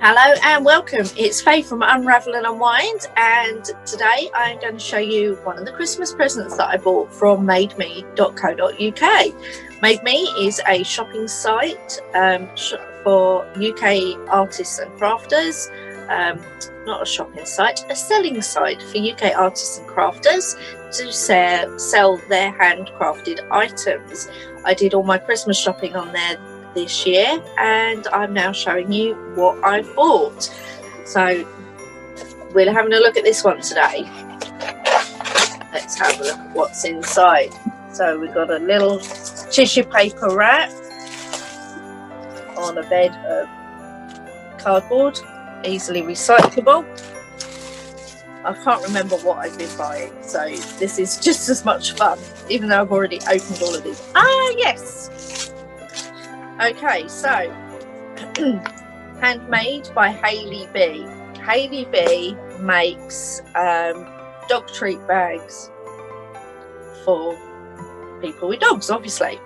Hello and welcome. It's Faye from Unravel and Unwind, and today I'm going to show you one of the Christmas presents that I bought from MadeMe.co.uk. MadeMe is a shopping site for UK artists and crafters. Not a shopping site, a selling site for UK artists and crafters to sell their handcrafted items. I did all my Christmas shopping on there this year, and I'm now showing you what I bought. So we're having a look at this one today. Let's have a look at what's inside. So we've got a little tissue paper wrap on a bed of cardboard, easily recyclable. I can't remember what I've been buying, so this is just as much fun, even though I've already opened all of these. Yes. Okay, so handmade by Hayley B. Hayley B makes dog treat bags for people with dogs, obviously.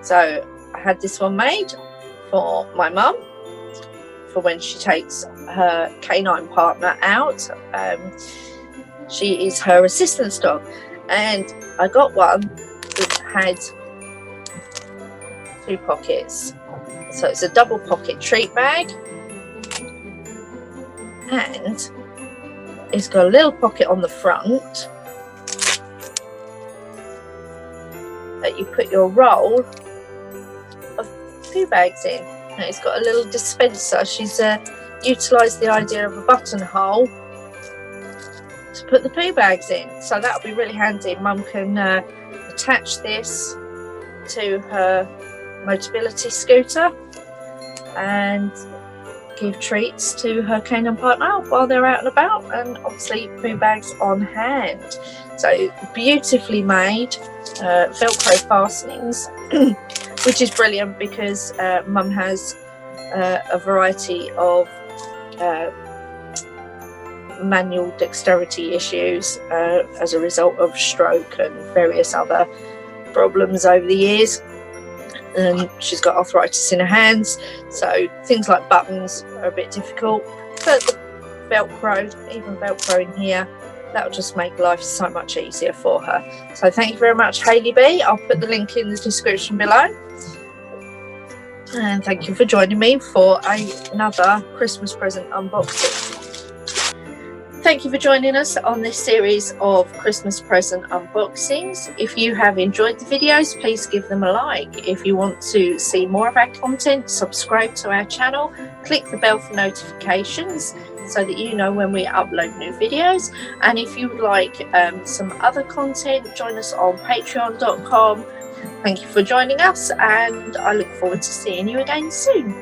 So I had this one made for my mum for when she takes her canine partner out. She is her assistance dog, and I got one which had 2 pockets, so it's a double pocket treat bag, and it's got a little pocket on the front that you put your roll of poo bags in, and it's got a little dispenser. She's utilised the idea of a buttonhole to put the poo bags in, so that'll be really handy. Mum can attach this to her Motability scooter and give treats to her canine partner while they're out and about, and obviously poo bags on hand. So beautifully made, Velcro fastenings, which is brilliant because Mum has a variety of manual dexterity issues as a result of stroke and various other problems over the years. And she's got arthritis in her hands, so things like buttons are a bit difficult, but the Velcro, even Velcro in here, that'll just make life so much easier for her. So thank you very much, Hayley B. I'll put the link in the description below, and thank you for joining me for another Christmas present unboxing. Thank you for joining us on this series of Christmas present unboxings. If you have enjoyed the videos, please give them a like. If you want to see more of our content, subscribe to our channel, click the bell for notifications so that you know when we upload new videos. And if you would like some other content, join us on patreon.com. Thank you for joining us, and I look forward to seeing you again soon.